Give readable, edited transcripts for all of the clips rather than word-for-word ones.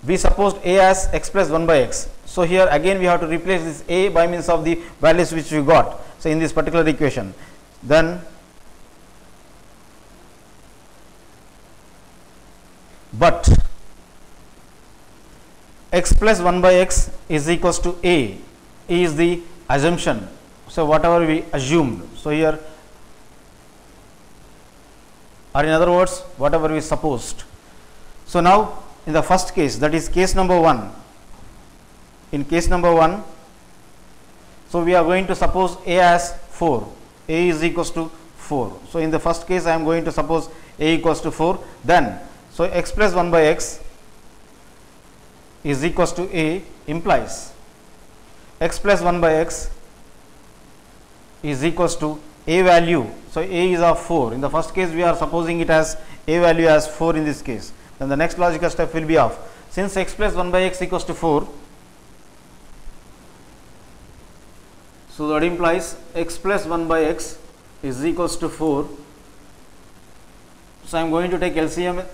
we supposed a as x plus 1 by x. So, here again we have to replace this a by means of the values which we got. So, in this particular equation, then but x plus 1 by x is equals to a is the assumption. So, whatever we assumed. So, here or in other words whatever we supposed. So, now in the first case, that is case number 1, in case number 1, so we are going to suppose a as 4, a is equals to 4. So, in the first case I am going to suppose a equals to 4, then so x plus 1 by x is equals to a implies x plus 1 by x is equals to a value. So, a is of 4. In the first case we are supposing it as a value as 4 in this case. Then the next logical step will be of, since x plus 1 by x equals to 4, so that implies x plus 1 by x is equals to 4. So, I am going to take LCM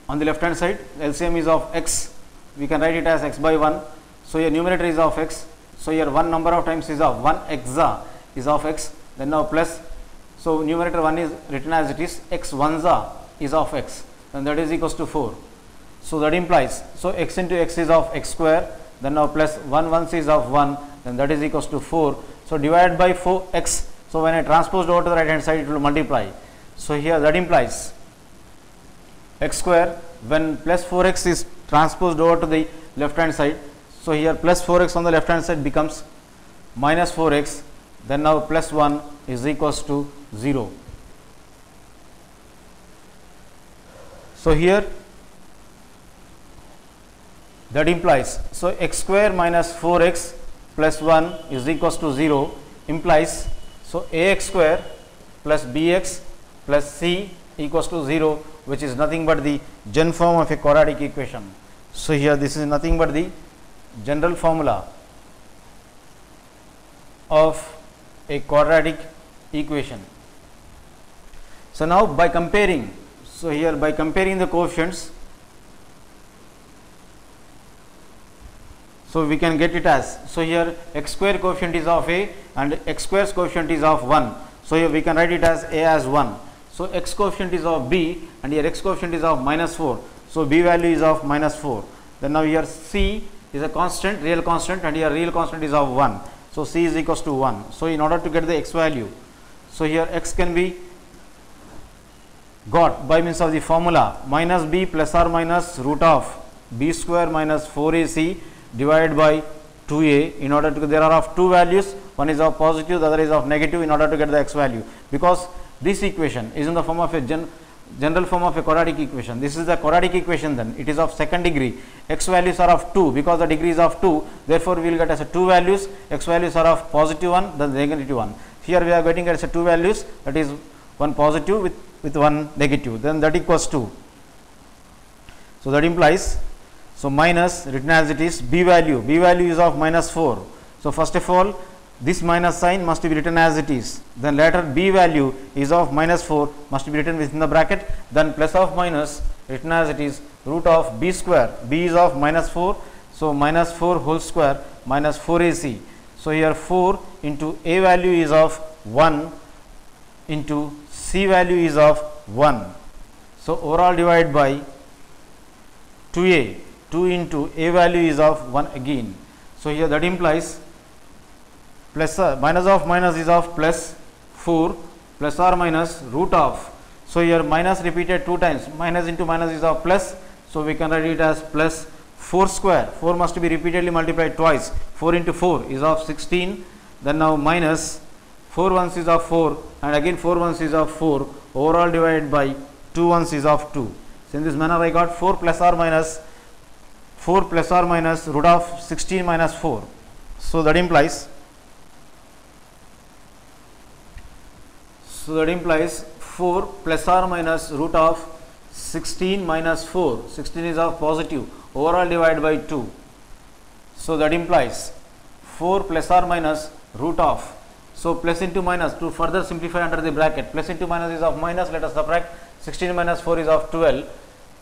on the left hand side. LCM is of x, we can write it as x by 1. So, here numerator is of x. So, here 1 number of times is of 1 exa is of x, then now plus. So, numerator 1 is written as it is, x 1za is of x, and that is equals to 4. So, that implies, so x into x is of x square, then now plus 1 once is of 1, then that is equals to 4. So, divided by 4x. So, when I transpose over to the right hand side, it will multiply. So, here that implies x square, when plus 4x is transposed over to the left hand side. So, here plus 4x on the left hand side becomes minus 4x, then now plus 1 is equals to 0. So, here that implies, so x square minus 4x plus 1 is equals to 0 implies, so ax square plus bx plus c equals to 0, which is nothing but the gen form of a quadratic equation. So, here this is nothing but the general formula of a quadratic equation. So, now by comparing, so here by comparing the coefficients, so we can get it as, so here x square coefficient is of a and x square's coefficient is of 1. So, here we can write it as a as 1. So, x coefficient is of b and here x coefficient is of minus 4. So, b value is of minus 4. Then now here c is a constant, real constant, and here real constant is of 1. So, c is equals to 1. So, in order to get the x value, so here x can be got by means of the formula minus b plus or minus root of b square minus 4ac divided by 2a. In order to, there are of two values, one is of positive, the other is of negative, in order to get the x value, because this equation is in the form of a general form of a quadratic equation. This is the quadratic equation, then it is of second degree. X values are of 2 because the degree is of 2, therefore, we will get as a 2 values. X values are of positive 1, then negative 1. Here we are getting as a 2 values, that is one positive with one negative, then that equals 2. So, that implies, so minus written as it is b value is of minus 4. So, first of all this minus sign must be written as it is, then later b value is of minus 4 must be written within the bracket, then plus of minus written as it is root of b square, b is of minus 4. So, minus 4 whole square minus 4ac. So, here 4 into a value is of 1 into c value is of 1. So, overall divided by 2a, 2 into a value is of 1 again. So, here that implies plus minus of minus is of plus 4 plus or minus root of. So, here minus repeated 2 times, minus into minus is of plus. So, we can write it as plus 4 square, 4 must be repeatedly multiplied twice, 4 into 4 is of 16, then now minus 4 ones is of 4 and again 4 ones is of 4, overall divided by 2 ones is of 2. So, in this manner I got 4 plus or minus root of 16 minus 4. So, that implies 4 plus or minus root of 16 minus 4, 16 is of positive, overall divided by 2. So, that implies 4 plus or minus root of, so plus into minus to further simplify under the bracket, plus into minus is of minus, let us subtract, 16 minus 4 is of 12.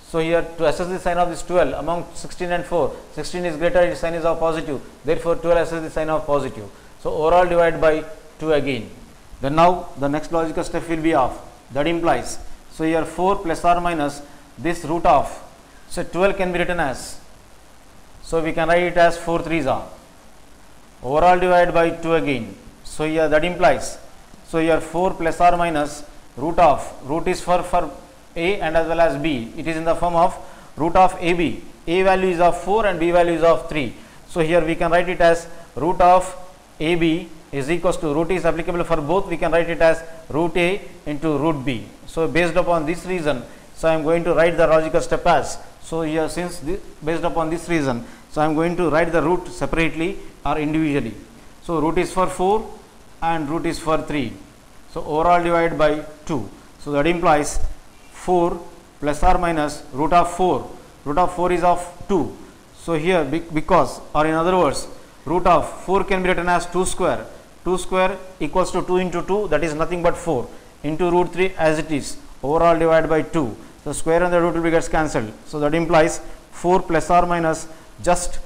So here to assess the sign of this 12 among 16 and 4, 16 is greater, its sign is of positive, therefore 12 assess the sign of positive. So overall divide by 2 again. Then now the next logical step will be of, that implies, so here 4 plus or minus this root of, so 12 can be written as, so we can write it as 4 3s are, overall divide by 2 again. So here that implies, so here 4 plus or minus root of, root is for A and as well as B, it is in the form of root of AB, A value is of 4 and B value is of 3. So here we can write it as root of AB is equals to, root is applicable for both, we can write it as root A into root B. So based upon this reason, so I am going to write the logical step as, so here since this, based upon this reason, so I am going to write the root separately or individually. So root is for 4 and root is for 3. So overall divide by 2. So that implies 4 plus or minus root of 4. Root of 4 is of 2. So here because, or in other words, root of 4 can be written as 2 square. 2 square equals to 2 into 2, that is nothing but 4, into root 3 as it is. Overall divide by 2. The square and the root will be gets cancelled. So that implies 4 plus or minus just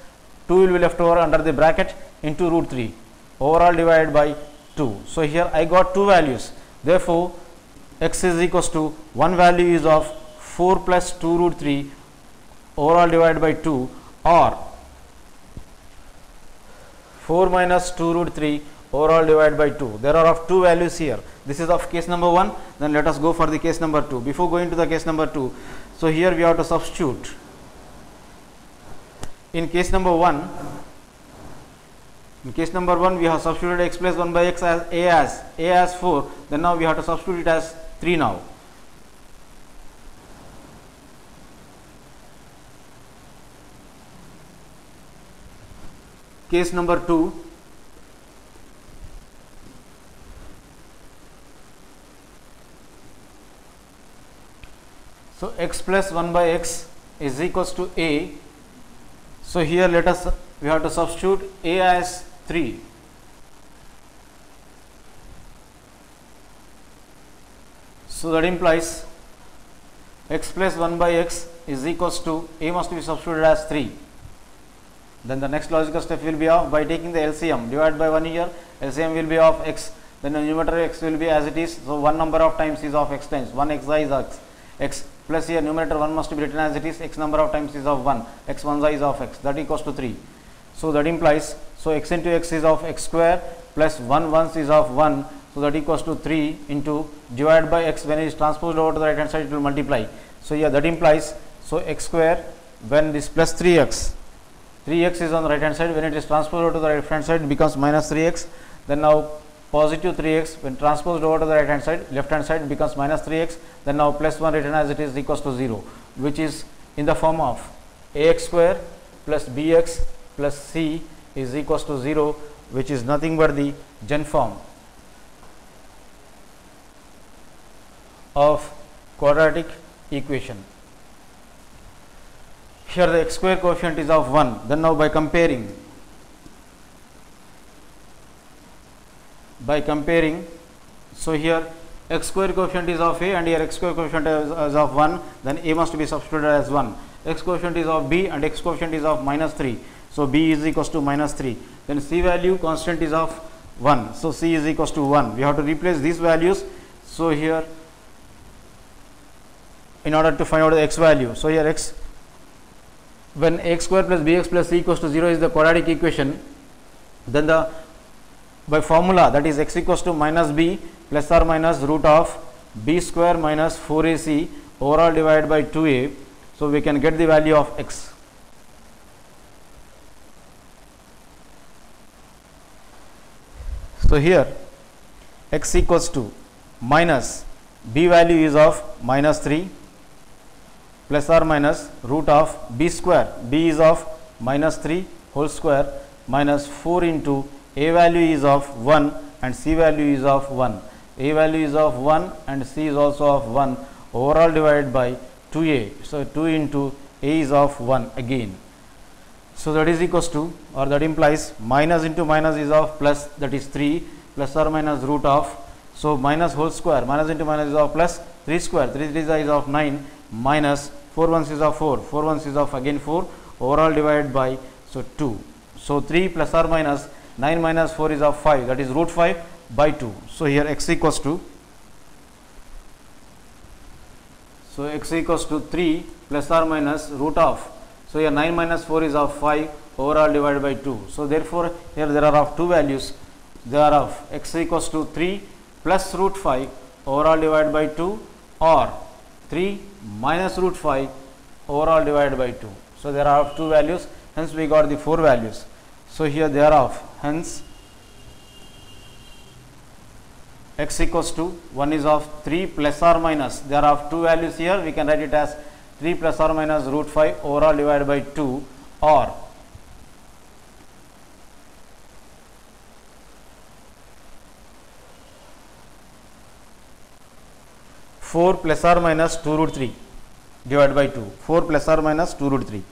2 will be left over under the bracket into root 3. Overall divide by 2. So here I got two values. Therefore, x is equals to, one value is of 4 plus 2 root 3 overall divided by 2, or 4 minus 2 root 3 overall divided by 2. There are of two values here. This is of case number 1. Then let us go for the case number 2. Before going to the case number 2, so here we have to substitute. In case number 1, we have substituted x plus 1 by x as a as 4. Then now we have to substitute it as 3 now. Case number 2. So x plus 1 by x is equals to a. So here we have to substitute a as 3. So that implies x plus 1 by x is equals to, a must be substituted as 3. Then the next logical step will be of, by taking the LCM, divide by 1 here, LCM will be of x, then the numerator x will be as it is. So one number of times is of x times, 1 xi is x, plus here numerator 1 must be written as it is, x number of times is of 1, x 1 is of x, that equals to 3. So that implies, so x into x is of x square plus 1 once is of 1, so that equals to 3 into divided by x, when it is transposed over to the right hand side it will multiply. So yeah, that implies, so x square, when this plus 3x is on the right hand side, when it is transposed over to the right hand side it becomes minus 3x, then now positive 3x, when transposed over to the right hand side, left hand side becomes minus 3x, then now plus 1 written as it is equals to 0, which is in the form of ax square plus bx plus c is equals to 0, which is nothing but the gen form of quadratic equation. Here the x square coefficient is of 1. Then now by comparing, so here x square coefficient is of a and here x square coefficient is of 1, then a must be substituted as 1. X coefficient is of b and x coefficient is of minus 3. So b is equals to minus 3. Then c value constant is of 1. So c is equals to 1. We have to replace these values. So here, in order to find out the x value, so here x, when x square plus bx plus c equals to 0 is the quadratic equation, then the by formula, that is x equals to minus b plus or minus root of b square minus 4ac overall divided by 2a. So we can get the value of x. So here x equals to minus b value is of minus 3 plus or minus root of b square, b is of minus 3 whole square minus 4 into a value is of 1 and c value is of 1. A value is of 1 and c is also of 1, overall divided by 2a. So 2 into a is of 1 again. So that is equals to, or that implies minus into minus is of plus, that is 3 plus or minus root of, so minus whole square, minus into minus is of plus 3 square, 3 3 is of 9 minus 4 ones is of 4, 4 ones is of again 4, overall divided by, so 2. So 3 plus or minus 9 minus 4 is of 5, that is root 5 by 2. So here x equals to, so x equals to 3 plus or minus root of, so here 9 minus 4 is of 5, overall divided by 2. So therefore here there are of two values, they are of x equals to 3 plus root 5 overall divided by 2, or 3 minus root 5 overall divided by 2. So there are of two values, hence we got the four values. So here they are of, hence x equals to, one is of 3 plus or minus, there are of two values here, we can write it as 3 plus or minus root 5 overall divided by 2, or 4 plus or minus 2 root 3 divided by 2, 4 plus or minus 2 root 3.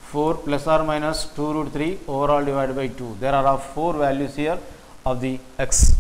Plus or minus 2 root 3 overall divided by 2. There are of four values here of the x.